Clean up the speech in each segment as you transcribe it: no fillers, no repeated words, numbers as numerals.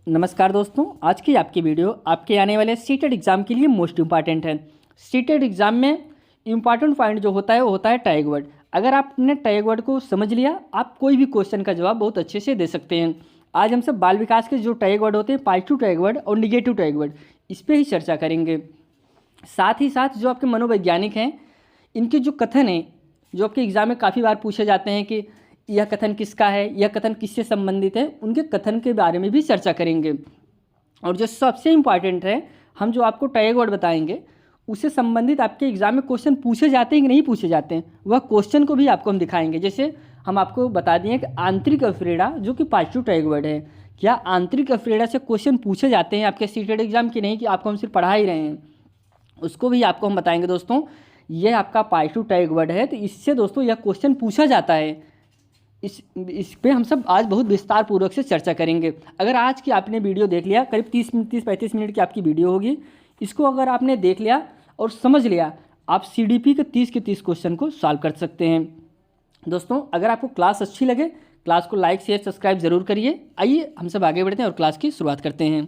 नमस्कार दोस्तों, आज की आपकी वीडियो आपके आने वाले सीटेट एग्ज़ाम के लिए मोस्ट इंपॉर्टेंट है। सीटेट एग्ज़ाम में इंपॉर्टेंट पॉइंट जो होता है वो होता है टैग वर्ड। अगर आपने टैग वर्ड को समझ लिया, आप कोई भी क्वेश्चन का जवाब बहुत अच्छे से दे सकते हैं। आज हम सब बाल विकास के जो टैग वर्ड होते हैं, पॉजिटिव टैग वर्ड और निगेटिव टैग वर्ड, इस पर ही चर्चा करेंगे। साथ ही साथ जो आपके मनोवैज्ञानिक हैं, इनके जो कथन हैं, जो आपके एग्ज़ाम में काफ़ी बार पूछे जाते हैं कि यह कथन किसका है, यह कथन किससे संबंधित है, उनके कथन के बारे में भी चर्चा करेंगे। और जो सबसे इम्पॉर्टेंट है, हम जो आपको टैग वर्ड बताएंगे उससे संबंधित आपके एग्ज़ाम में क्वेश्चन पूछे जाते हैं कि नहीं पूछे जाते हैं, वह क्वेश्चन को भी आपको हम दिखाएंगे। जैसे हम आपको बता दिए कि आंतरिक अफ्रीडा जो कि पॉजिटिव टैग वर्ड है, क्या आंतरिक अफ्रीडा से क्वेश्चन पूछे जाते हैं आपके सीटेट एग्ज़ाम की, नहीं कि आपको हम सिर्फ पढ़ा ही रहे हैं, उसको भी आपको हम बताएंगे। दोस्तों ये आपका पॉजिटिव टैग वर्ड है, तो इससे दोस्तों यह क्वेश्चन पूछा जाता है। इस पे हम सब आज बहुत विस्तार पूर्वक से चर्चा करेंगे। अगर आज की आपने वीडियो देख लिया, करीब 30-35 मिनट की आपकी वीडियो होगी, इसको अगर आपने देख लिया और समझ लिया, आप सीडीपी के 30 के 30 क्वेश्चन को सॉल्व कर सकते हैं। दोस्तों अगर आपको क्लास अच्छी लगे, क्लास को लाइक शेयर सब्सक्राइब ज़रूर करिए। आइए हम सब आगे बढ़ते हैं और क्लास की शुरुआत करते हैं।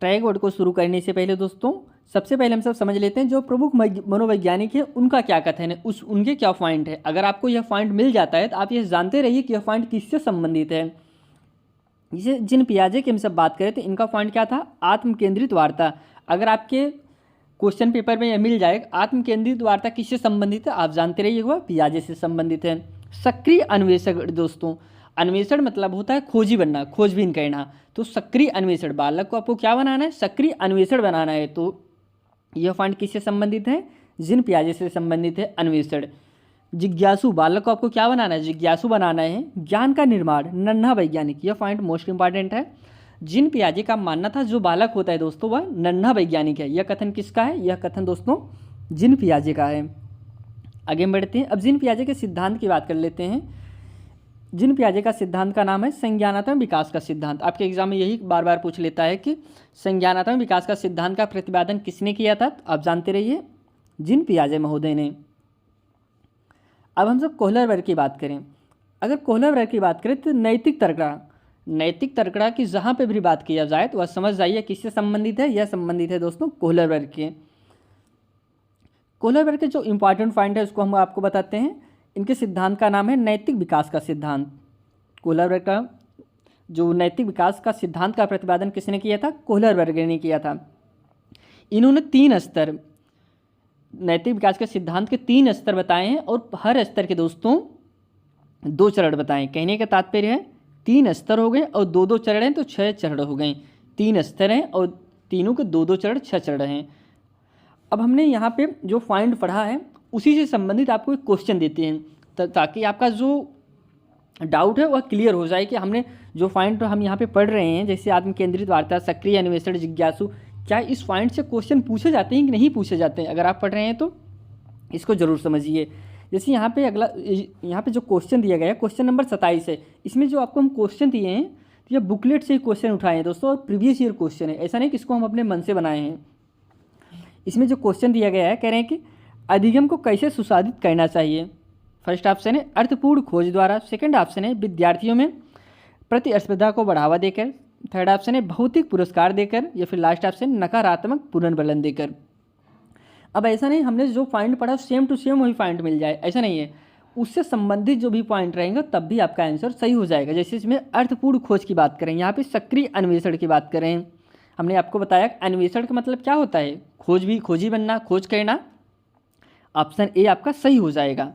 टैग वर्ड को शुरू करने से पहले दोस्तों सबसे पहले हम सब समझ लेते हैं जो प्रमुख मनोवैज्ञानिक है उनका क्या कथन है, उनके क्या पॉइंट है। अगर आपको यह पॉइंट मिल जाता है तो आप यह जानते रहिए कि यह पॉइंट किससे संबंधित है। जैसे जिन पियाजे की हम सब बात करें तो इनका पॉइंट क्या था, आत्म केंद्रित वार्ता। अगर आपके क्वेश्चन पेपर में यह मिल जाए आत्म केंद्रित वार्ता किससे संबंधित है, आप जानते रहिए वह पियाजे से संबंधित है। सक्रिय अन्वेषक दोस्तों, अन्वेषण मतलब होता है खोजी बनना, खोजबीन करना। तो सक्रिय अन्वेषण, बालक को आपको क्या बनाना है, सक्रिय अन्वेषण बनाना है। तो यह पॉइंट किससे संबंधित है, जिन पियाजे से संबंधित है अन्वेषण। जिज्ञासु, बालक को आपको क्या बनाना है, जिज्ञासु बनाना है। ज्ञान का निर्माण, नन्हा वैज्ञानिक, यह पॉइंट मोस्ट इंपॉर्टेंट है। जिन पियाजे का मानना था जो बालक होता है दोस्तों वह नन्हा वैज्ञानिक है। यह कथन किसका है, यह कथन दोस्तों जिन पियाजे का है। आगे बढ़ते हैं, अब जिन पियाजे के सिद्धांत की बात कर लेते हैं। जिन पियाजे का सिद्धांत का नाम है संज्ञानात्मक विकास का सिद्धांत। आपके एग्जाम में यही बार बार पूछ लेता है कि संज्ञानात्मक विकास का सिद्धांत का प्रतिपादन किसने किया था, आप जानते रहिए जिन पियाजे महोदय ने। अब हम सब कोहलर वर्ग की बात करें। अगर कोहलर वर्ग की बात करें तो नैतिक तर्कड़ा की जहाँ पे भी बात किया जाए तो वह समझ जाइए किससे संबंधित है, यह संबंधित है दोस्तों कोहलर वर्ग के। कोहलर वर्ग के जो इंपॉर्टेंट पॉइंट है उसको हम आपको बताते हैं। इनके सिद्धांत का नाम है नैतिक विकास का सिद्धांत। कोहलर वर्ग का जो नैतिक विकास का सिद्धांत का प्रतिपादन किसने किया था, कोहलर वर्ग ने किया था। इन्होंने 3 स्तर, नैतिक विकास के सिद्धांत के 3 स्तर बताए हैं और हर स्तर के दोस्तों 2 चरण बताए। कहने का तात्पर्य है 3 स्तर हो गए और 2-2 चरण हैं तो 6 चरण हो गए। 3 स्तर हैं और तीनों के 2-2 चरण 6 चरण हैं। अब हमने यहाँ पे जो पॉइंट पढ़ा है उसी से संबंधित आपको एक क्वेश्चन देते हैं ताकि आपका जो डाउट है वह क्लियर हो जाए कि हमने जो पॉइंट हम यहाँ पे पढ़ रहे हैं, जैसे आत्म केंद्रित वार्ता, सक्रिय अन्वेषण, जिज्ञासु, क्या इस पॉइंट से क्वेश्चन पूछे जाते हैं कि नहीं पूछे जाते हैं। अगर आप पढ़ रहे हैं तो इसको ज़रूर समझिए। जैसे यहाँ पे अगला, यहाँ पे जो क्वेश्चन दिया गया है क्वेश्चन नंबर 27 है। इसमें जो आपको हम क्वेश्चन दिए हैं तो यह बुकलेट से ही क्वेश्चन उठाए हैं दोस्तों और प्रीवियस ईयर क्वेश्चन है, ऐसा नहीं कि इसको हम अपने मन से बनाए हैं। इसमें जो क्वेश्चन दिया गया है, कह रहे हैं कि अधिगम को कैसे सुसाधित करना चाहिए। फर्स्ट ऑप्शन है अर्थपूर्ण खोज द्वारा, सेकंड ऑप्शन है विद्यार्थियों में प्रतिस्पर्धा को बढ़ावा देकर, थर्ड ऑप्शन है भौतिक पुरस्कार देकर, या फिर लास्ट ऑप्शन नकारात्मक पुनर्बलन देकर। अब ऐसा नहीं हमने जो पॉइंट पढ़ा सेम टू सेम वही पॉइंट मिल जाए, ऐसा नहीं है। उससे संबंधित जो भी पॉइंट रहेंगे तब भी आपका आंसर सही हो जाएगा। जैसे इसमें अर्थपूर्ण खोज की बात करें, यहाँ पे सक्रिय अन्वेषण की बात करें, हमने आपको बताया अन्वेषण का मतलब क्या होता है, खोजी बनना, खोज करना। ऑप्शन ए आपका सही हो जाएगा।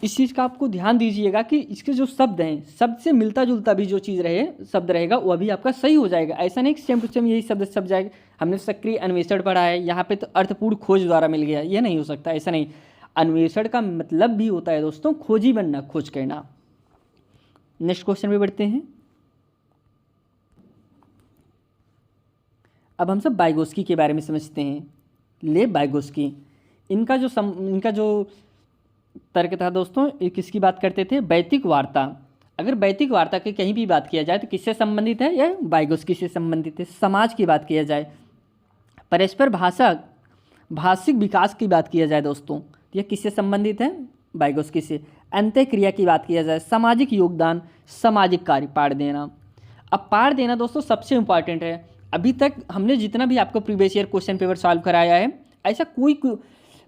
इस चीज़ का आपको ध्यान दीजिएगा कि इसके जो शब्द हैं, शब्द से मिलता जुलता भी जो चीज़ रहे, शब्द रहेगा वह भी आपका सही हो जाएगा। ऐसा नहीं कि सेम टू सेम यही शब्द सब जाएगा। हमने सक्रिय अन्वेषण पढ़ा है, यहाँ पे तो अर्थपूर्ण खोज द्वारा मिल गया, ये नहीं हो सकता, ऐसा नहीं। अन्वेषण का मतलब भी होता है दोस्तों खोजी बनना, खोज करना। नेक्स्ट क्वेश्चन पे बढ़ते हैं। अब हम सब वाइगोत्स्की के बारे में समझते हैं। लेव वाइगोत्स्की, इनका जो तर्क था दोस्तों, ये किसकी बात करते थे, वैतिक वार्ता। अगर वैतिक वार्ता की कहीं भी बात किया जाए तो किससे संबंधित है, यह वाइगोत्स्की से संबंधित है। समाज की बात किया जाए, परस्पर भाषिक विकास की बात किया जाए दोस्तों, यह किससे संबंधित है, वाइगोत्स्की से। अंत्यक्रिया की बात किया जाए, सामाजिक योगदान, सामाजिक कार्य, पाठ देना। अब पाठ देना दोस्तों सबसे इंपॉर्टेंट है। अभी तक हमने जितना भी आपको previous year question paper solve कराया है, ऐसा कोई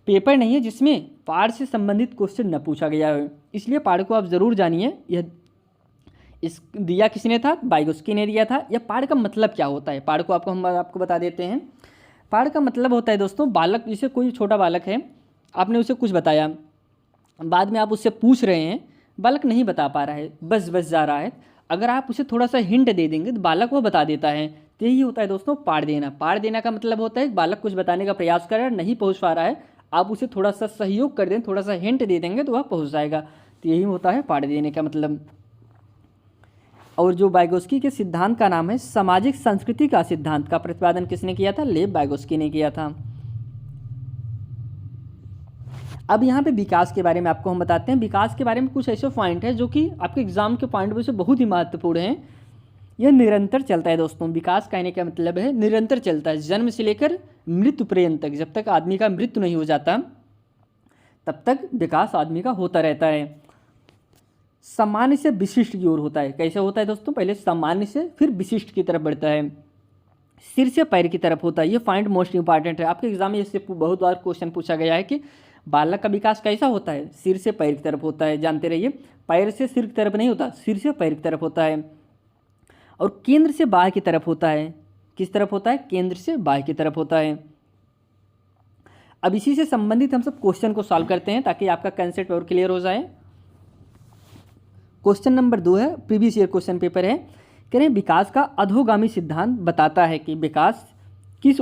पेपर नहीं है जिसमें पाठ से संबंधित क्वेश्चन न पूछा गया है। इसलिए पाठ को आप ज़रूर जानिए। यह इस दिया किसने था? वाइगोत्स्की ने दिया था। यह पाठ का मतलब क्या होता है, पाठ को हम आपको बता देते हैं। पाठ का मतलब होता है दोस्तों, बालक, जैसे कोई छोटा बालक है, आपने उसे कुछ बताया, बाद में आप उससे पूछ रहे हैं, बालक नहीं बता पा रहा है, बस जा रहा है। अगर आप उसे थोड़ा सा हिंट दे देंगे तो बालक वो बता देता है। तो यही होता है दोस्तों पाठ देना। पाठ देना का मतलब होता है बालक कुछ बताने का प्रयास कर रहा है, नहीं पहुंच पा रहा है, आप उसे थोड़ा सा सहयोग कर दें, थोड़ा सा हिंट दे देंगे तो वह पहुंच जाएगा। तो यही होता है पाठ देने का मतलब। और जो वाइगोत्स्की के सिद्धांत का नाम है सामाजिक संस्कृति का सिद्धांत, का प्रतिपादन किसने किया था? लेव वाइगोत्स्की ने किया था। अब यहाँ पे विकास के बारे में आपको हम बताते हैं। विकास के बारे में कुछ ऐसे पॉइंट है जो कि आपके एग्जाम के पॉइंट में से बहुत ही महत्वपूर्ण हैं। यह निरंतर चलता है दोस्तों। विकास कहने का मतलब है निरंतर चलता है, जन्म से लेकर मृत्यु पर्यंत तक। जब तक आदमी का मृत्यु नहीं हो जाता तब तक विकास आदमी का होता रहता है। सामान्य से विशिष्ट की ओर होता है। कैसे होता है दोस्तों? पहले सामान्य से फिर विशिष्ट की तरफ बढ़ता है। सिर से पैर की तरफ होता है। ये पॉइंट मोस्ट इंपॉर्टेंट है। आपके एग्जाम में इससे बहुत बार क्वेश्चन पूछा गया है कि बालक का विकास कैसा होता है? सिर से पैर की तरफ होता है। जानते रहिए, पैर से सिर की तरफ नहीं होता, सिर से पैर की तरफ होता है। और केंद्र से बाह्य की तरफ होता है। किस तरफ होता है? केंद्र से बाह्य की तरफ होता है। अब इसी से संबंधित हम सब क्वेश्चन को सॉल्व करते हैं ताकि आपका कंसेप्ट और क्लियर हो जाए। क्वेश्चन नंबर 2 है, प्रीवियस ईयर क्वेश्चन पेपर है। कह रहे हैं विकास का अधोगामी सिद्धांत बताता है कि विकास किस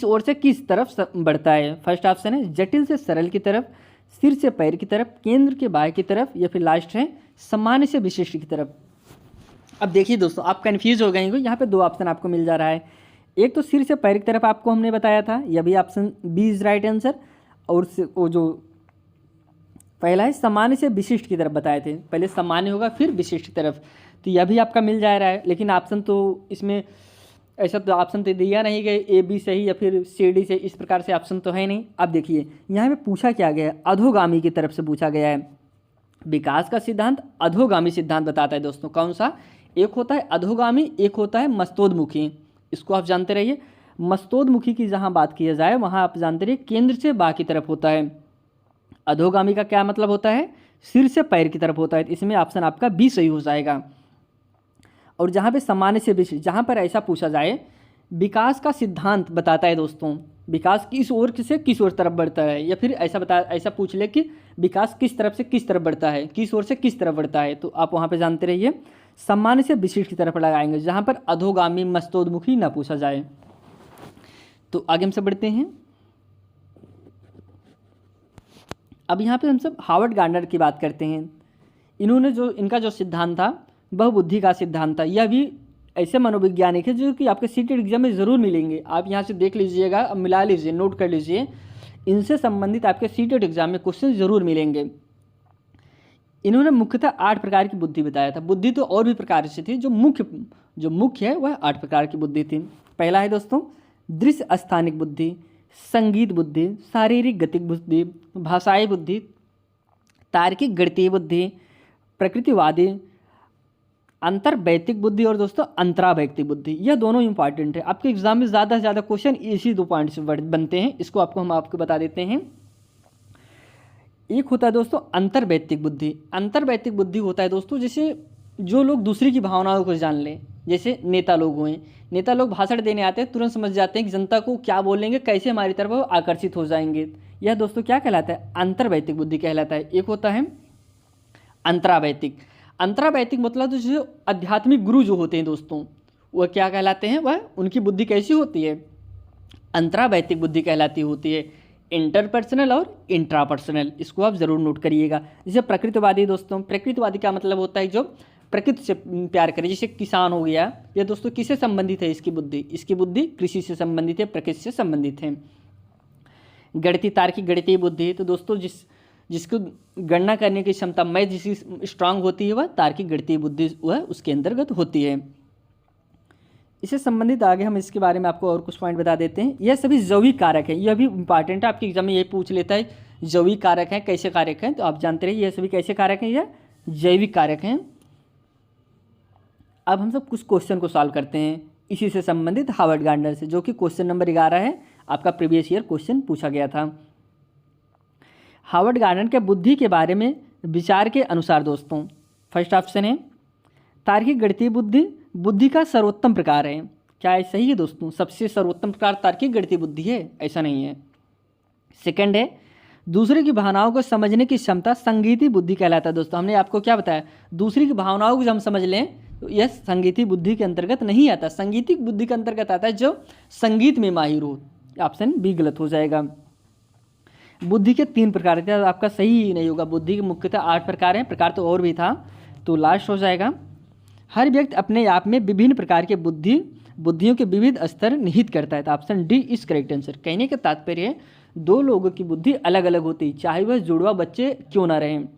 ओर से किस तरफ बढ़ता है। फर्स्ट ऑप्शन है जटिल से सरल की तरफ, सिर से पैर की तरफ, केंद्र के बाह्य की तरफ, या फिर लास्ट है सामान्य से विशिष्ट की तरफ। अब देखिए दोस्तों, आप कन्फ्यूज हो गए होंगे। यहाँ पे 2 ऑप्शन आपको मिल जा रहा है। एक तो सिर से पैर की तरफ आपको हमने बताया था, यह भी option B is right answer. और वो जो पहला है सामान्य से विशिष्ट की तरफ बताए थे, पहले सामान्य होगा फिर विशिष्ट की तरफ, तो यह भी आपका मिल जा रहा है। लेकिन ऑप्शन तो इसमें ऐसा तो ऑप्शन तो दिया नहीं गए ए बी सही या फिर सी डी से, इस प्रकार से ऑप्शन तो है नहीं। अब देखिए यहाँ पे पूछा क्या गया है, अधोगामी की तरफ से पूछा गया है। विकास का सिद्धांत अधोगामी सिद्धांत बताता है दोस्तों। कौन सा? एक होता है अधोगामी, एक होता है मस्तोदमुखी। इसको आप जानते रहिए। मस्तोदमुखी की जहाँ बात की जाए वहाँ आप जानते रहिए केंद्र से बाह्य की तरफ होता है। अधोगामी का क्या मतलब होता है? सिर से पैर की तरफ होता है। इसमें ऑप्शन आपका बी सही हो जाएगा। और जहाँ पे सामान्य से विशिष्ट, जहाँ पर ऐसा पूछा जाए विकास का सिद्धांत बताता है दोस्तों, विकास किस ओर से किस ओर तरफ बढ़ता है, या फिर ऐसा पूछ ले कि विकास किस तरफ से किस तरफ बढ़ता है, किस ओर से किस तरफ बढ़ता है, तो आप वहाँ पे जानते रहिए सामान्य से विशिष्ट की तरफ लगाएंगे, जहाँ पर अधोगामी मस्तोदमुखी ना पूछा जाए। तो आगे हम सब बढ़ते हैं। अब यहाँ पे हम सब हार्वर्ड गार्डनर की बात करते हैं। इन्होंने जो इनका जो सिद्धांत था वह बुद्धि का सिद्धांत था। यह भी ऐसे मनोवैज्ञानिक है जो कि आपके सीटेट एग्जाम में ज़रूर मिलेंगे। आप यहाँ से देख लीजिएगा, अब मिला लीजिए, नोट कर लीजिए, इनसे संबंधित आपके सीटेट एग्जाम में क्वेश्चन ज़रूर मिलेंगे। इन्होंने मुख्यतः 8 प्रकार की बुद्धि बताया था। बुद्धि तो और भी प्रकार से थी, जो मुख्य है वह 8 प्रकार की बुद्धि थी। पहला है दोस्तों दृश्य स्थानिक बुद्धि, संगीत बुद्धि, शारीरिक गतिक बुद्धि, भाषाई बुद्धि, तार्किक गणितीय बुद्धि, प्रकृतिवादी, अंतर्वैयक्तिक बुद्धि और दोस्तों अंतरावैयक्तिक बुद्धि। यह दोनों इंपॉर्टेंट है। आपके एग्जाम में ज़्यादा से ज़्यादा क्वेश्चन इसी 2 पॉइंट से बनते हैं। इसको हम आपको बता देते हैं। एक होता है दोस्तों अंतर्वैयक्तिक बुद्धि। अंतर्वैयक्तिक बुद्धि होता है दोस्तों जैसे जो लोग दूसरे की भावनाओं को जान लें, जैसे नेता लोग हुए। नेता लोग भाषण देने आते हैं, तुरंत समझ जाते हैं कि जनता को क्या बोलेंगे, कैसे हमारी तरफ वो आकर्षित हो जाएंगे। यह दोस्तों क्या कहलाता है? अंतर्वैयक्तिक बुद्धि कहलाता है। एक होता है अंतरावैयक्तिक। अंतरावैयक्तिक मतलब तो जो आध्यात्मिक गुरु जो होते हैं दोस्तों, वह क्या कहलाते हैं? वह उनकी बुद्धि कैसी होती है? अंतरावैयक्तिक बुद्धि कहलाती होती है। इंटरपर्सनल और इंट्रापर्सनल, इसको आप ज़रूर नोट करिएगा। जैसे प्रकृतिवादी दोस्तों, प्रकृतिवादी का मतलब होता है जो प्रकृति से प्यार करे, जैसे किसान हो गया। यह दोस्तों किससे संबंधित है? इसकी बुद्धि कृषि से संबंधित है, प्रकृति से संबंधित है। गणितीय तार्किक गणितीय बुद्धि, तो दोस्तों जिसको गणना करने की क्षमता मैथ जिसकी स्ट्रांग होती है वह तार्किक गणितीय बुद्धि वह उसके अंतर्गत होती है। इससे संबंधित आगे हम इसके बारे में आपको और कुछ पॉइंट बता देते हैं। यह सभी जैविक कारक है। यह भी इंपॉर्टेंट है, आपके एग्जाम में यही पूछ लेता है जैविक कारक हैं, कैसे कारक हैं, तो आप जानते रहिए ये सभी कैसे कारक हैं, ये जैविक कारक हैं। अब हम सब कुछ क्वेश्चन को सॉल्व करते हैं इसी से संबंधित हार्वर्ड गार्डनर से, जो कि क्वेश्चन नंबर 11 है, आपका प्रीवियस ईयर क्वेश्चन पूछा गया था। हार्वर्ड गार्डनर के बुद्धि के बारे में विचार के अनुसार दोस्तों, फर्स्ट ऑप्शन है तार्किक गणितीय बुद्धि बुद्धि का सर्वोत्तम प्रकार है। क्या है सही है दोस्तों? सबसे सर्वोत्तम प्रकार तार्किक गणितीय बुद्धि है? ऐसा नहीं है। सेकंड है दूसरे की भावनाओं को समझने की क्षमता संगीती बुद्धि कहलाता है। दोस्तों हमने आपको क्या बताया, दूसरी की भावनाओं को जब हम समझ लें तो यह संगीती बुद्धि के अंतर्गत नहीं आता, संगीतिक बुद्धि के अंतर्गत आता है जो संगीत में माहिर हो। ऑप्शन बी गलत हो जाएगा। बुद्धि के 3 प्रकार थे, आपका सही ही नहीं होगा। बुद्धि के मुख्यतः 8 प्रकार हैं, प्रकार तो और भी था, तो लास्ट हो जाएगा। हर व्यक्ति अपने आप में विभिन्न प्रकार के बुद्धियों के विविध स्तर निहित करता है, तो option D is correct answer. कहने का तात्पर्य है 2 लोगों की बुद्धि अलग अलग होती, चाहे वह जुड़वा बच्चे क्यों ना रहें।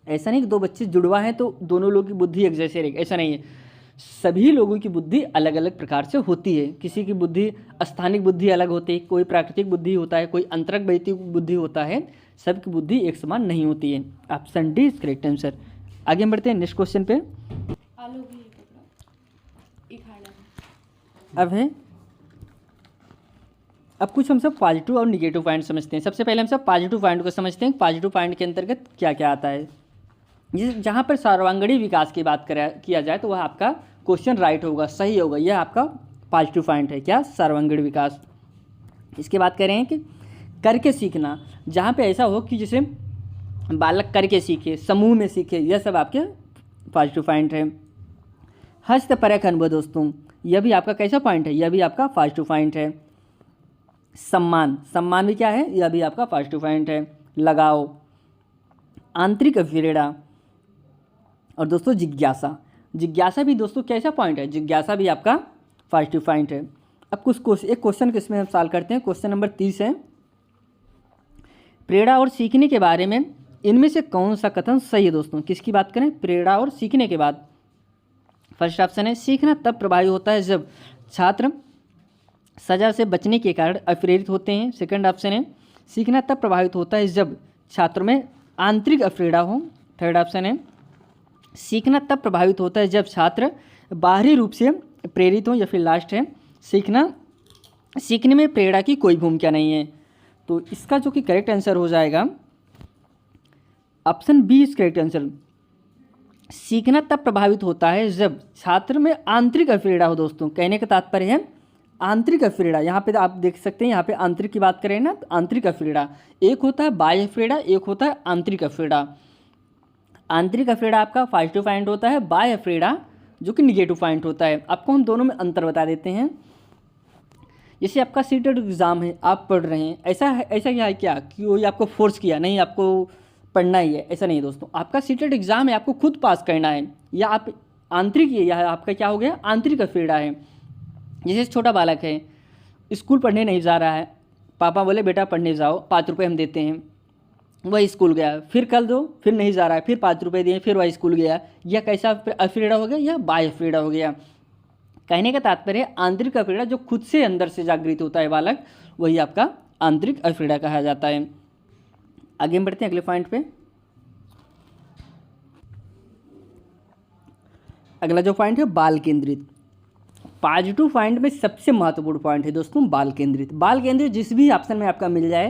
ऐसा नहीं कि 2 बच्चे जुड़वा हैं तो दोनों लोगों की बुद्धि एक जैसे रहेगी, ऐसा नहीं है। सभी लोगों की बुद्धि अलग अलग प्रकार से होती है। किसी की बुद्धि स्थानिक बुद्धि अलग होती है, कोई प्राकृतिक बुद्धि होता है, कोई अंतरक वैयक्तिक बुद्धि होता है, सबकी बुद्धि एक समान नहीं होती है। Option D is correct answer. आगे हम बढ़ते हैं नेक्स्ट क्वेश्चन पे। अब कुछ हम सब पॉजिटिव और निगेटिव पॉइंट समझते हैं। सबसे पहले हम सब पॉजिटिव पॉइंट को समझते हैं। पॉजिटिव पॉइंट के अंतर्गत क्या क्या आता है। जहाँ पर सर्वांगीण विकास की बात किया जाए तो वह आपका क्वेश्चन राइट होगा, सही होगा। यह आपका पॉजिटिव पॉइंट है, क्या? सर्वांगीण विकास। इसके बात करें कि करके सीखना, जहाँ पे ऐसा हो कि जैसे बालक करके सीखे, समूह में सीखे, यह सब आपके पॉजिटिव पॉइंट है। हस्तपरक अनुभव दोस्तों, यह भी आपका कैसा पॉइंट है? यह भी आपका पॉजिटिव पॉइंट है। सम्मान भी क्या है? यह भी आपका पॉजिटिव पॉइंट है। लगाव, आंतरिक प्रेरणा और दोस्तों जिज्ञासा भी दोस्तों कैसा पॉइंट है? जिज्ञासा भी आपका पॉजिटिव पॉइंट है। अब एक क्वेश्चन किसमें हम सॉल्व करते हैं। क्वेश्चन नंबर 30 है, प्रेरणा और सीखने के बारे में इनमें से कौन सा कथन सही है दोस्तों? किसकी बात करें? प्रेरणा और सीखने के बाद फर्स्ट ऑप्शन है सीखना तब प्रभावी होता है जब छात्र सजा से बचने के कारण अप्रेरित होते हैं। सेकंड ऑप्शन है सीखना तब प्रभावित होता है जब छात्रों में आंतरिक अप्रेरणा हो। थर्ड ऑप्शन है सीखना तब प्रभावित होता है जब छात्र बाहरी रूप से प्रेरित हों। या फिर लास्ट है सीखने में प्रेरणा की कोई भूमिका नहीं है। तो इसका जो कि करेक्ट आंसर हो जाएगा option B is correct answer. सीखना तब प्रभावित होता है जब छात्र में आंतरिक अप्रेरणा हो। दोस्तों कहने का तात्पर्य है आंतरिक अप्रेरणा। यहाँ पे आप देख सकते हैं, यहाँ पे आंतरिक की बात करें ना तो आंतरिक अप्रेरणा एक होता है, बाह्य अप्रेरणा एक होता है, आंतरिक अप्रेरणा। आंतरिक अप्रेरणा आपका पॉजिटिव पॉइंट होता है, बाह्य अप्रेरणा जो कि निगेटिव पॉइंट होता है। आपको हम दोनों में अंतर बता देते हैं। जैसे आपका सीटेड एग्ज़ाम है, आप पढ़ रहे हैं, ऐसा क्या है क्या कि कोई आपको फोर्स किया नहीं आपको पढ़ना ही है, ऐसा नहीं दोस्तों। आपका सीटेड एग्ज़ाम है, आपको खुद पास करना है, या आप आंतरिक है, या आपका क्या हो गया आंतरिक अप्रेरणा है। जैसे छोटा बालक है, स्कूल पढ़ने नहीं जा रहा है, पापा बोले बेटा पढ़ने जाओ, 5 रुपये हम देते हैं, वह स्कूल गया, फिर कल दो, फिर नहीं जा रहा है, फिर 5 रुपये दिए, फिर वह स्कूल गया। यह कैसा अप्रेरणा हो गया? यह बाह्य अप्रेरणा हो गया। कहने का तात्पर्य आंतरिक अप्रेरणा जो खुद से अंदर से जागृत होता है बालक, वही आपका आंतरिक अप्रेरणा कहा जाता है। आगे हम बढ़ते हैं अगले पॉइंट पे। अगला जो पॉइंट है बाल केंद्रित। पॉजिटिव पॉइंट में सबसे महत्वपूर्ण पॉइंट है दोस्तों बाल केंद्रित। बाल केंद्रित जिस भी ऑप्शन में आपका मिल जाए,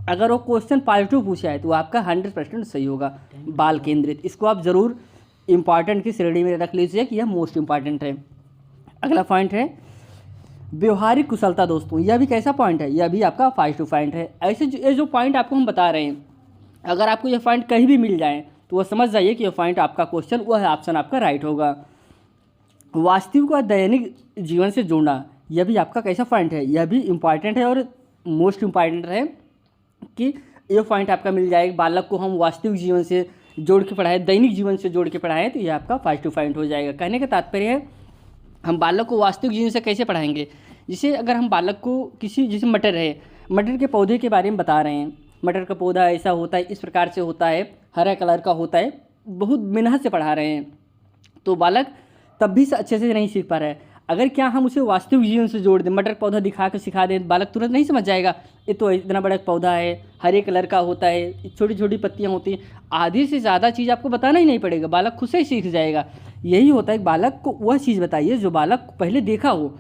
अगर वो क्वेश्चन पॉजिटिव पूछा है तो आपका 100% सही होगा। बाल केंद्रित, इसको आप ज़रूर इंपॉर्टेंट की श्रेणी में रख लीजिए कि यह मोस्ट इंपॉर्टेंट है। अगला पॉइंट है व्यवहारिक कुशलता। दोस्तों यह भी कैसा पॉइंट है? यह भी आपका पॉजिटिव पॉइंट है। ऐसे ये जो पॉइंट आपको हम बता रहे हैं, अगर आपको यह पॉइंट कहीं भी मिल जाए तो वह समझ जाइए कि यह पॉइंट आपका क्वेश्चन, वह ऑप्शन आपका राइट होगा। वास्तविक और दैनिक जीवन से जोड़ना, यह भी आपका कैसा पॉइंट है? यह भी इम्पॉर्टेंट है और मोस्ट इम्पॉर्टेंट है कि यह पॉइंट आपका मिल जाए। बालक को हम वास्तविक जीवन से जोड़ के पढ़ाएं, दैनिक जीवन से जोड़ के पढ़ाएं, तो यह आपका पॉजिटिव पॉइंट हो जाएगा। कहने का तात्पर्य है हम बालक को वास्तविक जीवन से कैसे पढ़ाएंगे। जैसे अगर हम बालक को किसी, जैसे मटर है, मटर के पौधे के बारे में बता रहे हैं, मटर का पौधा ऐसा होता है, इस प्रकार से होता है, हरा कलर का होता है, बहुत मेहनत से पढ़ा रहे हैं, तो बालक तब भी अच्छे से नहीं सीख पा रहा है। अगर क्या हम उसे वास्तविक जीवन से जोड़ दें, मटर पौधा दिखा कर सिखा दें, बालक तुरंत नहीं समझ जाएगा। ये तो इतना बड़ा पौधा है, हरे कलर का होता है, छोटी छोटी पत्तियाँ होती हैं, आधी से ज़्यादा चीज़ आपको बताना ही नहीं पड़ेगा, बालक खुद से ही सीख जाएगा। यही होता है, बालक को वह चीज़ बताइए जो बालक पहले देखा हो।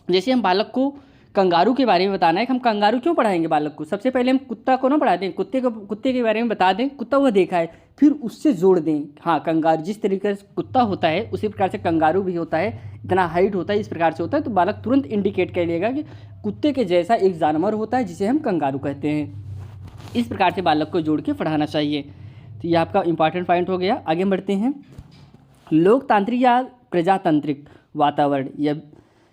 जैसे हम बालक को कंगारू के बारे में बताना है कि हम कंगारू क्यों पढ़ाएंगे बालक को, सबसे पहले हम कुत्ता को ना पढ़ाते हैं, कुत्ते के बारे में बता दें, कुत्ता वह देखा है, फिर उससे जोड़ दें। हाँ, कंगारू जिस तरीके से कुत्ता होता है उसी प्रकार से कंगारू भी होता है, इतना हाइट होता है, इस प्रकार से होता है, तो बालक तुरंत इंडिकेट कर लेगा कि कुत्ते के जैसा एक जानवर होता है जिसे हम कंगारू कहते हैं। इस प्रकार से बालक को जोड़ के पढ़ाना चाहिए। तो ये आपका इंपॉर्टेंट पॉइंट हो गया। आगे बढ़ते हैं। लोकतांत्रिक या प्रजातांत्रिक वातावरण या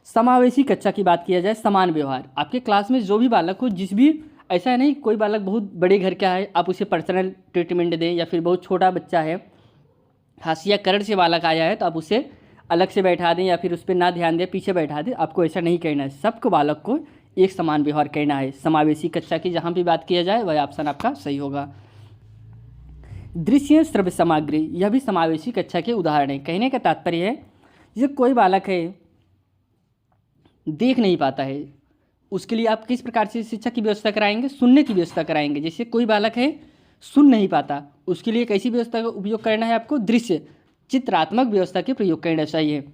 समावेशी कक्षा की बात किया जाए, समान व्यवहार। आपके क्लास में जो भी बालक हो, जिस भी, ऐसा है नहीं कोई बालक बहुत बड़े घर का है आप उसे पर्सनल ट्रीटमेंट दें, या फिर बहुत छोटा बच्चा है, हाशिया करण से बालक आया है तो आप उसे अलग से बैठा दें या फिर उस पर ना ध्यान दें, पीछे बैठा दें। आपको ऐसा नहीं करना है, सबको बालक को एक समान व्यवहार करना है। समावेशी कक्षा की जहाँ भी बात किया जाए वह ऑप्शन आपका सही होगा। दृश्य श्रव्य सामग्री, यह भी समावेशी कक्षा के उदाहरण है। कहने का तात्पर्य है जैसे कोई बालक है देख नहीं पाता है, उसके लिए आप किस प्रकार से शिक्षा की व्यवस्था कराएंगे, सुनने की व्यवस्था कराएंगे। जैसे कोई बालक है सुन नहीं पाता, उसके लिए कैसी व्यवस्था का उपयोग करना है, आपको दृश्य चित्रात्मक व्यवस्था के प्रयोग करना चाहिए।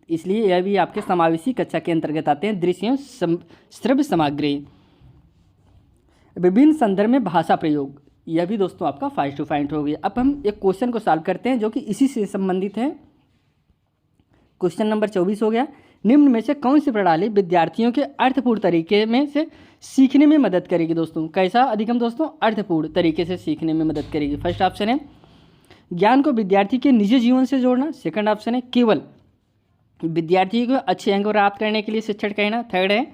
इसलिए यह भी आपके समावेशी कक्षा के अंतर्गत आते हैं, दृश्य श्रव्य सामग्री। विभिन्न संदर्भ में भाषा प्रयोग, यह भी दोस्तों आपका 5 to 5 हो गया। अब हम एक क्वेश्चन को सॉल्व करते हैं जो कि इसी से संबंधित है। क्वेश्चन नंबर 24 हो गया। निम्न में से कौन सी प्रणाली विद्यार्थियों के अर्थपूर्ण तरीके में से सीखने में मदद करेगी। दोस्तों कैसा अधिगम, दोस्तों अर्थपूर्ण तरीके से सीखने में मदद करेगी। फर्स्ट ऑप्शन है ज्ञान को विद्यार्थी के निजी जीवन से जोड़ना। सेकंड ऑप्शन है केवल विद्यार्थी को अच्छे अंक प्राप्त करने के लिए शिक्षण कहना। थर्ड है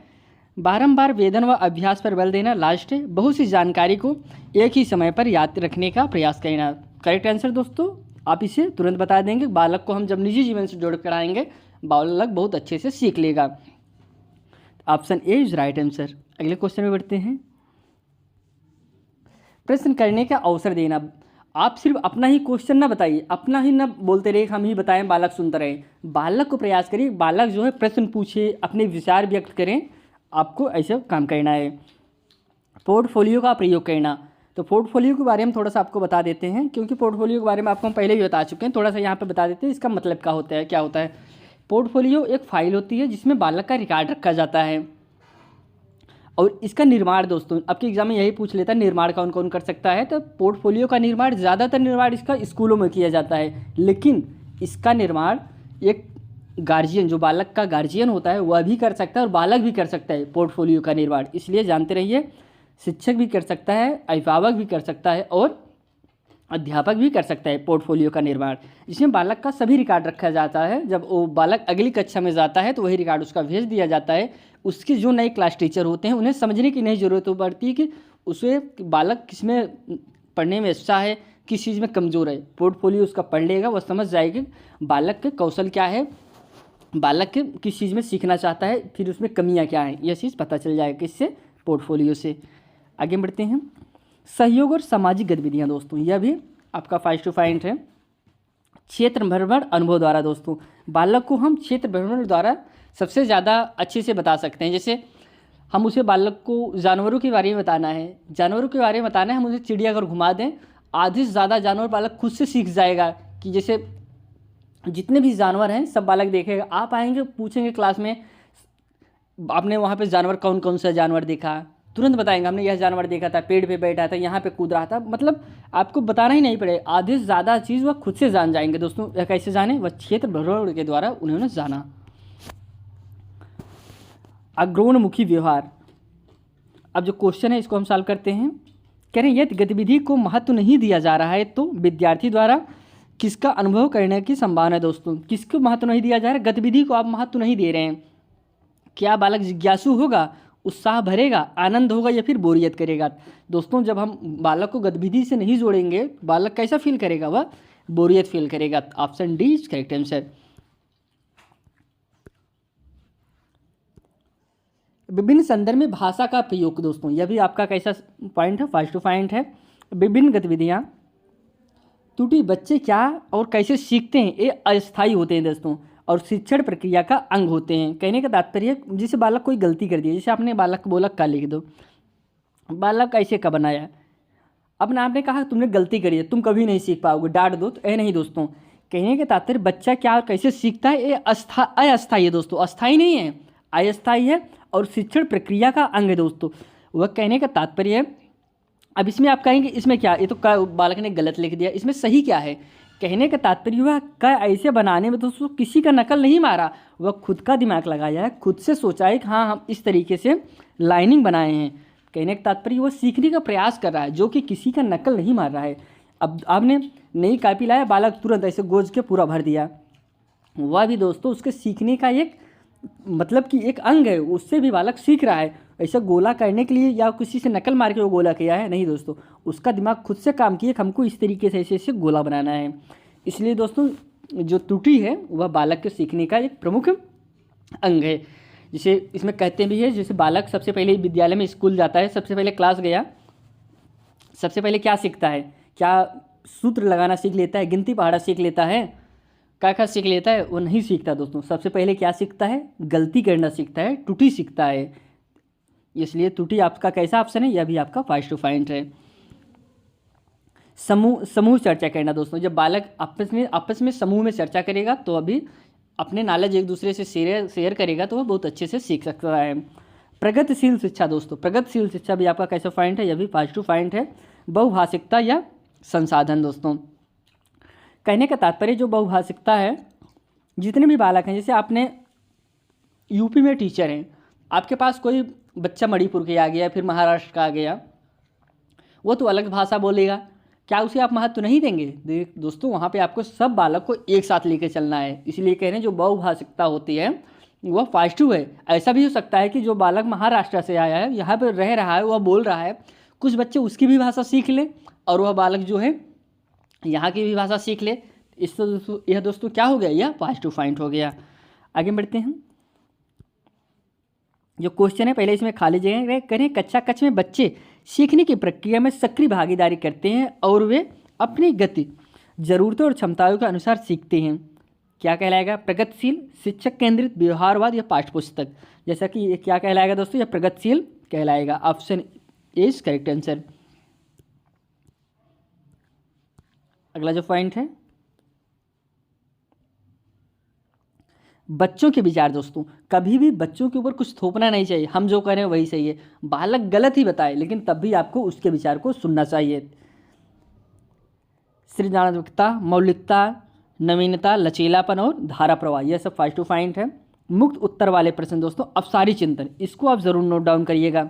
बारंबार वेदन व अभ्यास पर बल देना। लास्ट है बहुत सी जानकारी को एक ही समय पर याद रखने का प्रयास करना। करेक्ट आंसर दोस्तों आप इसे तुरंत बता देंगे। बालक को हम जब निजी जीवन से जोड़ कर आएंगे बालक बहुत अच्छे से सीख लेगा। Option A is right answer. अगले क्वेश्चन में बढ़ते हैं। प्रश्न करने का अवसर देना। आप सिर्फ अपना ही क्वेश्चन ना बताइए, अपना ही ना बोलते रहे हम ही बताएं बालक सुनता रहे। बालक को प्रयास करिए, बालक जो है प्रश्न पूछे, अपने विचार व्यक्त करें, आपको ऐसे काम करना है। पोर्टफोलियो का प्रयोग करना। तो पोर्टफोलियो के बारे में थोड़ा सा आपको बता देते हैं, क्योंकि पोर्टफोलियो के बारे में आपको हम पहले भी बता चुके हैं। थोड़ा सा यहाँ पे बता देते हैं इसका मतलब क्या होता है। क्या होता है पोर्टफोलियो? एक फाइल होती है जिसमें बालक का रिकॉर्ड रखा जाता है, और इसका निर्माण दोस्तों आपके एग्जाम में यही पूछ लेता है निर्माण कौन कौन कर सकता है। तो पोर्टफोलियो का निर्माण ज़्यादातर निर्माण इसका स्कूलों में किया जाता है, लेकिन इसका निर्माण एक गार्जियन, जो बालक का गार्जियन होता है वह भी कर सकता है और बालक भी कर सकता है पोर्टफोलियो का निर्माण। इसलिए जानते रहिए शिक्षक भी कर सकता है, अभिभावक भी कर सकता है और अध्यापक भी कर सकता है पोर्टफोलियो का निर्माण, जिसमें बालक का सभी रिकॉर्ड रखा जाता है। जब वो बालक अगली कक्षा में जाता है तो वही रिकॉर्ड उसका भेज दिया जाता है। उसके जो नए क्लास टीचर होते हैं उन्हें समझने की नहीं ज़रूरत पड़ती कि उसे बालक किस में पढ़ने में अच्छा है, किस चीज़ में कमज़ोर है। पोर्टफोलियो उसका पढ़ लेगा, वह समझ जाएगी बालक के कौशल क्या है, बालक के किस चीज़ में सीखना चाहता है, फिर उसमें कमियाँ क्या हैं, यह चीज़ पता चल जाएगा किससे, पोर्टफोलियो से। आगे बढ़ते हैं। सहयोग और सामाजिक गतिविधियाँ दोस्तों, यह भी आपका 5 to 5 है। क्षेत्र भ्रमण अनुभव द्वारा दोस्तों, बालक को हम क्षेत्र भ्रमण द्वारा सबसे ज़्यादा अच्छे से बता सकते हैं। जैसे हम उसे बालक को जानवरों के बारे में बताना है, जानवरों के बारे में बताना है, हम उसे चिड़ियाघर घुमा दें, आधे से ज़्यादा जानवर बालक खुद से सीख जाएगा। कि जैसे जितने भी जानवर हैं सब बालक देखेगा। आप आएंगे पूछेंगे क्लास में आपने वहाँ पे जानवर कौन कौन सा जानवर देखा, तुरंत बताएंगे हमने यह जानवर देखा था, पेड़ पे बैठा था, यहाँ पे कूद रहा था। मतलब आपको बताना ही नहीं पड़ेगा, आधे से ज़्यादा चीज़ वह खुद से जान जाएंगे। दोस्तों यह कैसे जाने, वह क्षेत्र भ्रमण के द्वारा उन्होंने जाना। अग्रोन्मुखी व्यवहार। अब जो क्वेश्चन है इसको हम सॉल्व करते हैं। कह रहे हैं यदि गतिविधि को महत्व नहीं दिया जा रहा है तो विद्यार्थी द्वारा किसका अनुभव करने की संभावना है। दोस्तों किसको महत्व नहीं दिया जा रहा है, गतिविधि को आप महत्व नहीं दे रहे हैं। क्या बालक जिज्ञासु होगा, उत्साह भरेगा, आनंद होगा, या फिर बोरियत करेगा। दोस्तों जब हम बालक को गतिविधि से नहीं जोड़ेंगे बालक कैसा फील करेगा, वह बोरियत फील करेगा। Option D is correct answer. विभिन्न संदर्भ में भाषा का प्रयोग दोस्तों, यह भी आपका कैसा पॉइंट है, 5 to 5 है। विभिन्न गतिविधियाँ, त्रुटि बच्चे क्या और कैसे सीखते हैं, ये अस्थायी होते हैं दोस्तों। और शिक्षण प्रक्रिया का अंग होते हैं। कहने का तात्पर्य जैसे बालक कोई गलती कर दिया, जैसे आपने बालक को बोला का लिख दो, बालक ऐसे का बनाया, अब आपने कहा तुमने गलती करी है, तुम कभी नहीं सीख पाओगे, डांट दो, तो नहीं दोस्तों। कहने के तात्पर्य बच्चा क्या और कैसे सीखता है, ये अस्थायी है दोस्तों, अस्थायी नहीं है, अस्थायी है और शिक्षण प्रक्रिया का अंग है दोस्तों। वह कहने का तात्पर्य है। अब इसमें आप कहेंगे इसमें क्या, ये तो बालक ने गलत लिख दिया, इसमें सही क्या है। कहने का तात्पर्य वह का ऐसे बनाने में दोस्तों किसी का नकल नहीं मारा, वह खुद का दिमाग लगाया है, खुद से सोचा है कि हाँ हम इस तरीके से लाइनिंग बनाए हैं। कहने का तात्पर्य वह सीखने का प्रयास कर रहा है, जो कि किसी का नकल नहीं मार रहा है। अब आपने नई कॉपी लाया, बालक तुरंत ऐसे गोज के पूरा भर दिया, वह भी दोस्तों उसके सीखने का एक मतलब कि एक अंग है, उससे भी बालक सीख रहा है। ऐसा गोला करने के लिए या किसी से नकल मार के वो गोला किया है नहीं दोस्तों, उसका दिमाग खुद से काम किया, हमको इस तरीके से ऐसे ऐसे गोला बनाना है। इसलिए दोस्तों जो त्रुटि है वह बालक के सीखने का एक प्रमुख अंग है। जिसे इसमें कहते भी है, जैसे बालक सबसे पहले विद्यालय में स्कूल जाता है, सबसे पहले क्लास गया, सबसे पहले क्या सीखता है, क्या सूत्र लगाना सीख लेता है, गिनती पहाड़ा सीख लेता है, क्या सीख लेता है, वो नहीं सीखता दोस्तों। सबसे पहले क्या सीखता है, गलती करना सीखता है, त्रुटि सीखता है। इसलिए त्रुटि आपका कैसा ऑप्शन है, यह भी आपका फर्स्ट पॉइंट है। समूह चर्चा करना दोस्तों, जब बालक आपस में समूह में चर्चा करेगा तो अभी अपने नॉलेज एक दूसरे से शेयर करेगा तो वह बहुत अच्छे से सीख सकता है। प्रगतिशील शिक्षा दोस्तों, प्रगतिशील शिक्षा भी आपका कैसा पॉइंट है, यह भी पॉजिटिव पॉइंट है। बहुभाषिकता या संसाधन दोस्तों, कहने का तात्पर्य जो बहुभाषिकता है, जितने भी बालक हैं, जैसे आपने यूपी में टीचर हैं, आपके पास कोई बच्चा मणिपुर के आ गया, फिर महाराष्ट्र का आ गया, वो तो अलग भाषा बोलेगा, क्या उसे आप महत्व नहीं देंगे। दोस्तों वहाँ पे आपको सब बालक को एक साथ लेकर चलना है, इसलिए कह रहे हैं जो बहुभाषिकता होती है वह पॉजिटिव है। ऐसा भी हो सकता है कि जो बालक महाराष्ट्र से आया है, यहाँ पर रह रहा है, वह बोल रहा है, कुछ बच्चे उसकी भी भाषा सीख ले और वह बालक जो है यहाँ की भी भाषा सीख ले। इससे यह दोस्तों क्या हो गया, यह पॉजिटिव पॉइंट हो गया। आगे बढ़ते हैं। जो क्वेश्चन है पहले इसमें खाली जगह करें। कक्षा कक्ष में बच्चे सीखने की प्रक्रिया में सक्रिय भागीदारी करते हैं और वे अपनी गति, ज़रूरतों और क्षमताओं के अनुसार सीखते हैं। क्या कहलाएगा, प्रगतिशील, शिक्षक केंद्रित, व्यवहारवाद या पाठ्यपुस्तक। जैसा कि ये क्या कहलाएगा दोस्तों, यह प्रगतिशील कहलाएगा। Option A is correct answer. अगला जो पॉइंट है, बच्चों के विचार दोस्तों, कभी भी बच्चों के ऊपर कुछ थोपना नहीं चाहिए, हम जो करें वही सही है, बालक गलत ही बताए लेकिन तब भी आपको उसके विचार को सुनना चाहिए। सृजनात्मकता, मौलिकता, नवीनता, लचीलापन और धारा प्रवाह, यह सब फर्स्ट पॉइंट है। मुक्त उत्तर वाले प्रश्न दोस्तों, अवसारी चिंतन, इसको आप जरूर नोट डाउन करिएगा।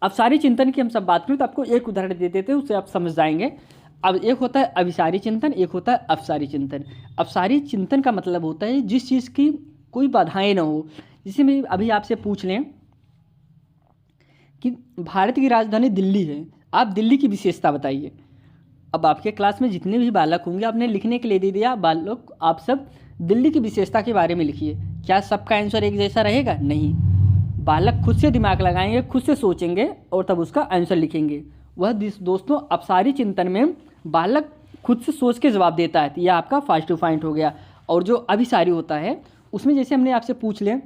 अवसारी चिंतन की हम सब बात करें तो आपको एक उदाहरण दे देते हैं, उससे आप समझ जाएंगे। अब एक होता है अभिसारी चिंतन, एक होता है अवसारी चिंतन। अवसारी चिंतन का मतलब होता है जिस चीज़ की कोई बाधाएं ना हो। जैसे मैं अभी आपसे पूछ लें कि भारत की राजधानी दिल्ली है, आप दिल्ली की विशेषता बताइए। अब आपके क्लास में जितने भी बालक होंगे, आपने लिखने के लिए दे दिया, बालक आप सब दिल्ली की विशेषता के बारे में लिखिए। क्या सबका आंसर एक जैसा रहेगा? नहीं, बालक खुद से दिमाग लगाएंगे, खुद से सोचेंगे और तब उसका आंसर लिखेंगे। वह दोस्तों अवसारी चिंतन में बालक खुद से सोच के जवाब देता है, तो यह आपका फर्स्ट पॉइंट हो गया। और जो अभिसारी होता है उसमें जैसे हमने आपसे पूछ लें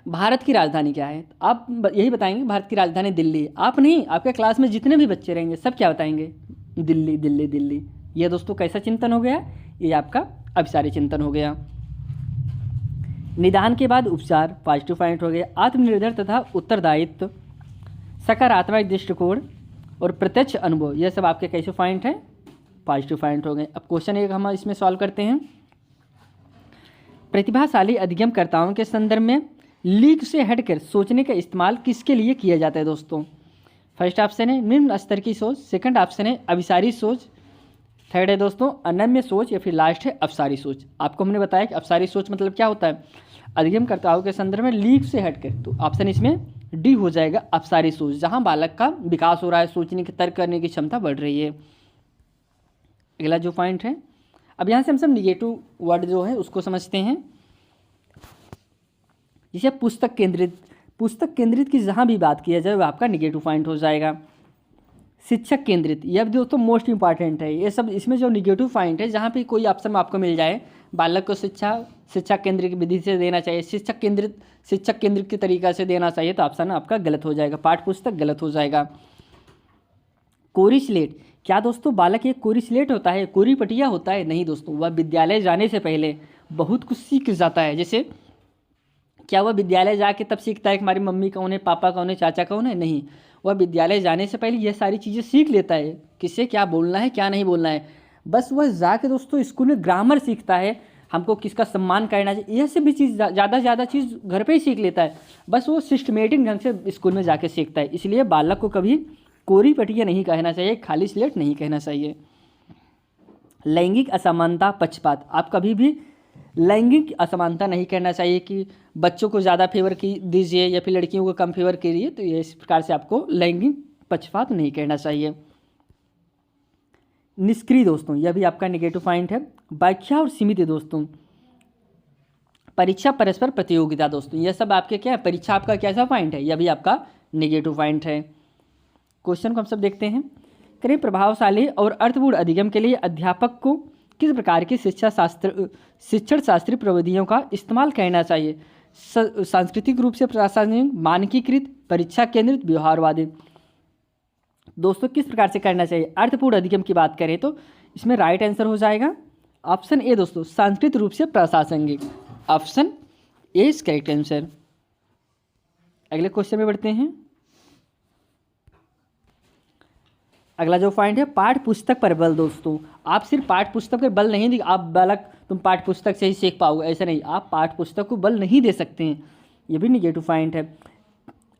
भारत की राजधानी क्या है, आप यही बताएंगे भारत की राजधानी दिल्ली। आप नहीं, आपके क्लास में जितने भी बच्चे रहेंगे सब क्या बताएंगे, दिल्ली दिल्ली दिल्ली। यह दोस्तों कैसा चिंतन हो गया, ये आपका अभिसारी चिंतन हो गया। निदान के बाद उपचार, पॉजिटिव पॉइंट हो गया। आत्मनिर्भर तथा उत्तरदायित्व, सकारात्मक दृष्टिकोण और प्रत्यक्ष अनुभव, यह सब आपके कैसे पॉइंट हैं, पॉजिटिव पॉइंट हो गए। अब क्वेश्चन एक हम इसमें सॉल्व करते हैं। प्रतिभाशाली अधिगमकर्ताओं के संदर्भ में लीक से हटकर सोचने का इस्तेमाल किसके लिए किया जाता है दोस्तों? फर्स्ट ऑप्शन है निम्न स्तर की सोच, सेकंड ऑप्शन है अभिसारी सोच, थर्ड है दोस्तों अनम्य सोच, या फिर लास्ट है अवसारी सोच। आपको हमने बताया कि अवसारी सोच मतलब क्या होता है, अधिगमकर्ताओं के संदर्भ में लीक से हटकर, तो ऑप्शन इसमें डी हो जाएगा अवसारी सोच, जहां बालक का विकास हो रहा है, सोचने की, तर्क करने की क्षमता बढ़ रही है। अगला जो पॉइंट है, अब यहाँ से हम सब निगेटिव वर्ड जो है उसको समझते हैं। जैसे पुस्तक केंद्रित की जहाँ भी बात किया जाए वह आपका निगेटिव पॉइंट हो जाएगा। शिक्षक केंद्रित, यह भी दोस्तों मोस्ट इंपॉर्टेंट है। ये सब इसमें जो निगेटिव पॉइंट है, जहाँ पे कोई ऑप्शन में आपको मिल जाए बालक को शिक्षा केंद्रित विधि से देना चाहिए, शिक्षक केंद्रित के तरीका से देना चाहिए, तो ऑप्शन आपका गलत हो जाएगा, पाठ्य पुस्तक गलत हो जाएगा। कोरी स्लेट, क्या दोस्तों बालक एक कोरी स्लेट होता है, कोरी पटिया होता है? नहीं दोस्तों, वह विद्यालय जाने से पहले बहुत कुछ सीख जाता है। जैसे क्या वह विद्यालय जाके तब सीखता है कि हमारी मम्मी कौन है, पापा कौन है, चाचा कौन है? नहीं, वह विद्यालय जाने से पहले ये सारी चीज़ें सीख लेता है, किससे क्या बोलना है क्या नहीं बोलना है। बस वह जाके दोस्तों स्कूल में ग्रामर सीखता है, हमको किसका सम्मान करना चाहिए, यह सब भी चीज़ ज़्यादा चीज़ घर पे ही सीख लेता है। बस वो सिस्टमेटिक ढंग से स्कूल में जाके सीखता है। इसलिए बालक को कभी कोरी पटिया नहीं कहना चाहिए, खाली स्लेट नहीं कहना चाहिए। लैंगिक असमानता पक्षपात, आप कभी भी लैंगिक असमानता नहीं करना चाहिए कि बच्चों को ज़्यादा फेवर की दीजिए या फिर लड़कियों को कम फेवर करिए, तो ये इस प्रकार से आपको लैंगिक पक्षपात नहीं करना चाहिए। निष्क्रिय दोस्तों, यह भी आपका नेगेटिव पॉइंट है। व्याख्या और सीमित दोस्तों, परीक्षा परस्पर प्रतियोगिता दोस्तों, यह सब आपके क्या है, परीक्षा आपका कैसा पॉइंट है, यह भी आपका नेगेटिव पॉइंट है। क्वेश्चन को हम सब देखते हैं। करें प्रभावशाली और अर्थपूर्ण अधिगम के लिए अध्यापक को किस प्रकार की शिक्षण शास्त्रीय प्रविधियों का इस्तेमाल करना चाहिए? सांस्कृतिक रूप से प्रासंगिक, मानकीकृत, परीक्षा केंद्रित, व्यवहारवादी। दोस्तों किस प्रकार से करना चाहिए? अर्थपूर्ण अधिगम की बात करें तो इसमें राइट आंसर हो जाएगा ऑप्शन ए दोस्तों, सांस्कृतिक रूप से प्रासंगिक। Option A is correct answer. अगले क्वेश्चन में बढ़ते हैं। अगला जो पॉइंट है पाठ्य पुस्तक पर बल दोस्तों, आप सिर्फ पाठ्य पुस्तक पर बल नहीं दे, आप बालक तुम पाठ्य पुस्तक से ही सीख पाओगे, ऐसा नहीं, आप पाठ्य पुस्तक को बल नहीं दे सकते हैं, ये भी निगेटिव पॉइंट है।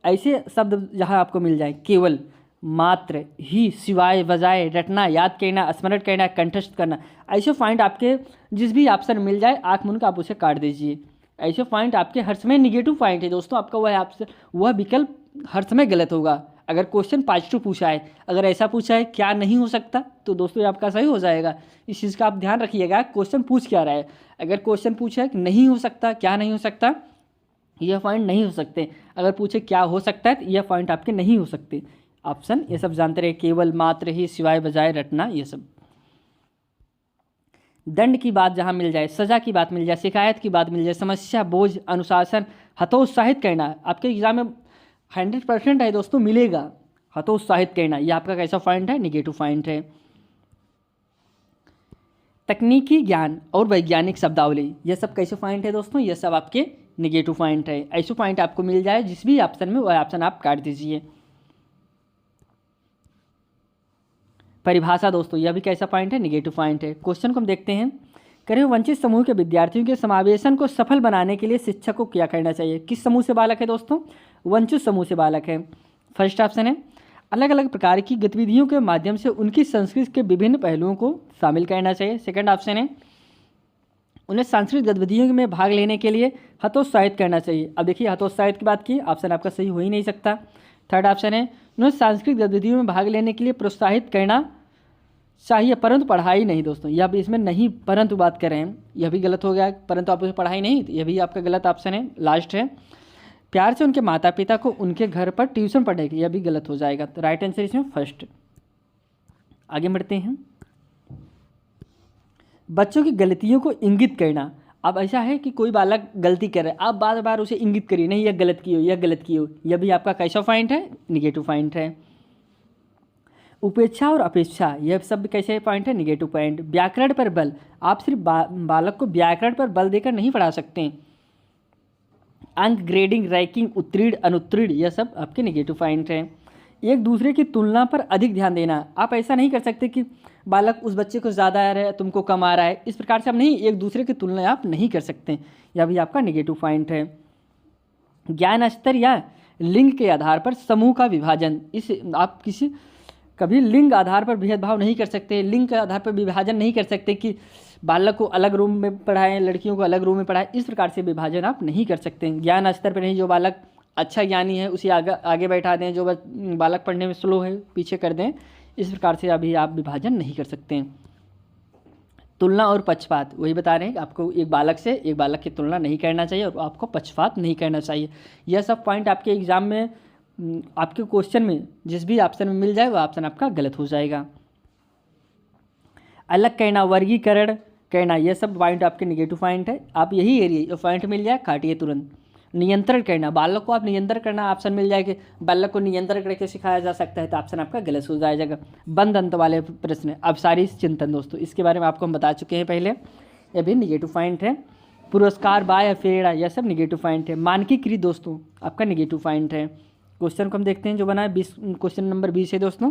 ऐसे शब्द जहाँ आपको मिल जाए, केवल, मात्र, ही, सिवाय, बजाय, रटना, याद करना, स्मरण करना, कंठस्थ करना, ऐसे पॉइंट आपके जिस भी ऑप्शन मिल जाए आँख मूंद कर आप उसे काट दीजिए। ऐसे पॉइंट आपके हर समय निगेटिव पॉइंट है दोस्तों, आपका वह विकल्प हर समय गलत होगा। अगर क्वेश्चन पॉजिटिव पूछा है, अगर ऐसा पूछा है क्या नहीं हो सकता, तो दोस्तों ये आपका सही हो जाएगा। इस चीज़ का आप ध्यान रखिएगा, क्वेश्चन पूछ क्या रहा है। अगर क्वेश्चन पूछा है कि नहीं हो सकता, क्या नहीं हो सकता, यह पॉइंट नहीं हो सकते। अगर पूछे क्या हो सकता है, तो यह पॉइंट आपके नहीं हो सकते। ऑप्शन ये सब जानते रहे, केवल, मात्र, ही, सिवाय, बजाय, रटना, ये सब। दंड की बात जहाँ मिल जाए, सजा की बात मिल जाए, शिकायत की बात मिल जाए, समस्या, बोझ, अनुशासन, हतोत्साहित करना, आपके एग्जाम में 100% है दोस्तों, मिलेगा। हतोत्साहित करना, यह आपका कैसा पॉइंट है? नेगेटिव पॉइंट है। तकनीकी ज्ञान और वैज्ञानिक शब्दावली, यह सब कैसे पॉइंट है दोस्तों? यह सब आपके नेगेटिव पॉइंट है। ऐसे पॉइंट आपको मिल जाए जिस भी ऑप्शन में, वह ऑप्शन आप काट दीजिए। परिभाषा दोस्तों, यह भी कैसा पॉइंट है? नेगेटिव पॉइंट है। क्वेश्चन को हम देखते हैं। करें वंचित समूह के विद्यार्थियों के समावेशन को सफल बनाने के लिए शिक्षक को क्या करना चाहिए? किस समूह से बालक है दोस्तों? वंचित समूह से बालक है। फर्स्ट ऑप्शन है अलग अलग प्रकार की गतिविधियों के माध्यम से उनकी संस्कृति के विभिन्न पहलुओं को शामिल करना चाहिए। सेकंड ऑप्शन है उन्हें सांस्कृतिक गतिविधियों में भाग लेने के लिए हतोत्साहित करना चाहिए। अब देखिए हतोत्साहित की बात की, ऑप्शन आपका सही हो ही नहीं सकता। थर्ड ऑप्शन है उन्हें सांस्कृतिक गतिविधियों में भाग लेने के लिए प्रोत्साहित करना चाहिए, परंतु पढ़ाई नहीं दोस्तों, यह भी इसमें नहीं, परंतु बात कर रहे हैं, यह भी गलत हो गया। परंतु आप उसे पढ़ाई नहीं, यह भी आपका गलत ऑप्शन है। लास्ट है प्यार से उनके माता पिता को उनके घर पर ट्यूशन पढ़ने की, यह भी गलत हो जाएगा। तो राइट आंसर इसमें फर्स्ट। आगे बढ़ते हैं। बच्चों की गलतियों को इंगित करना। अब ऐसा है कि कोई बालक गलती कर रहा है, आप बार बार उसे इंगित करिए, नहीं यह गलत की हो, यह गलत की हो, यह भी आपका कैसा पॉइंट है? निगेटिव पॉइंट है। उपेक्षा और अपेक्षा, यह सब कैसे पॉइंट है? Negative point. व्याकरण पर बल, आप सिर्फ बालक को व्याकरण पर बल देकर नहीं पढ़ा सकते। अंक, ग्रेडिंग, रैंकिंग, उत्तीर्ण, अनुत्तीर्ण, यह सब आपके निगेटिव पॉइंट हैं। एक दूसरे की तुलना पर अधिक ध्यान देना, आप ऐसा नहीं कर सकते कि बालक उस बच्चे को ज़्यादा आ रहा है तुमको कम आ रहा है, इस प्रकार से आप नहीं, एक दूसरे की तुलना आप नहीं कर सकते, यह भी आपका निगेटिव पॉइंट है। ज्ञान स्तर या लिंग के आधार पर समूह का विभाजन, इस आप किसी कभी लिंग आधार पर भेदभाव नहीं कर सकते, लिंग के आधार पर विभाजन नहीं कर सकते कि बालक को अलग रूम में पढ़ाएं, लड़कियों को अलग रूम में पढ़ाएं, इस प्रकार से विभाजन आप नहीं कर सकते। ज्ञान स्तर पर नहीं, जो बालक अच्छा ज्ञानी है उसे आगे बैठा दें, जो बालक पढ़ने में स्लो है पीछे कर दें, इस प्रकार से अभी आप विभाजन नहीं कर सकते। तुलना और पक्षपात, वही बता रहे हैं कि आपको एक बालक से एक बालक की तुलना नहीं करना चाहिए और आपको पक्षपात नहीं करना चाहिए। यह सब पॉइंट आपके एग्जाम में आपके क्वेश्चन में जिस भी ऑप्शन में मिल जाए वो ऑप्शन आपका गलत हो जाएगा। अलग कहना, वर्गीकरण कहना, ये सब पॉइंट आपके निगेटिव पॉइंट है। आप यही एरिया पॉइंट मिल जाए काटिए तुरंत। नियंत्रण करना, बालक को आप नियंत्रण करना ऑप्शन मिल जाएगा, बालक को नियंत्रण करके सिखाया जा सकता है, तो ऑप्शन आपका गलत हो जाएगा। बंद अंत वाले प्रश्न, अवसारी चिंतन दोस्तों, इसके बारे में आपको हम बता चुके हैं पहले, ये भी निगेटिव पॉइंट है। पुरस्कार, बाय, प्रेरणा, यह सब निगेटिव पॉइंट है। मानकीकृत दोस्तों आपका निगेटिव पॉइंट है। क्वेश्चन को हम देखते हैं जो बना है 20, क्वेश्चन नंबर 20 है दोस्तों।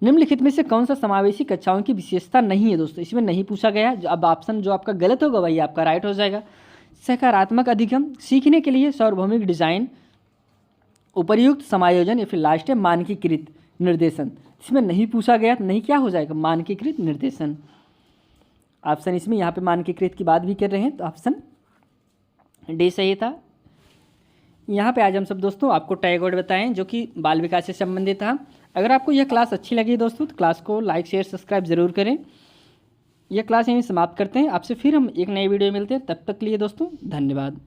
निम्नलिखित में से कौन सा समावेशी कक्षाओं की विशेषता नहीं है दोस्तों, इसमें नहीं पूछा गया। अब ऑप्शन जो आपका गलत होगा वही आपका राइट हो जाएगा। सकारात्मक अधिगम, सीखने के लिए सार्वभौमिक डिजाइन, उपर्युक्त समायोजन, या फिर लास्ट है मानकीकृत निर्देशन। इसमें नहीं पूछा गया तो नहीं क्या हो जाएगा, मानकीकृत निर्देशन। ऑप्शन इसमें यहाँ पे मानकीकृत की बात भी कर रहे हैं तो ऑप्शन डी सही था। यहाँ पे आज हम सब दोस्तों आपको टैग वर्ड बताएं जो कि बाल विकास से संबंधित था। अगर आपको यह क्लास अच्छी लगी दोस्तों तो क्लास को लाइक शेयर सब्सक्राइब ज़रूर करें। यह क्लास यहीं समाप्त करते हैं, आपसे फिर हम एक नई वीडियो मिलते हैं, तब तक के लिए दोस्तों धन्यवाद।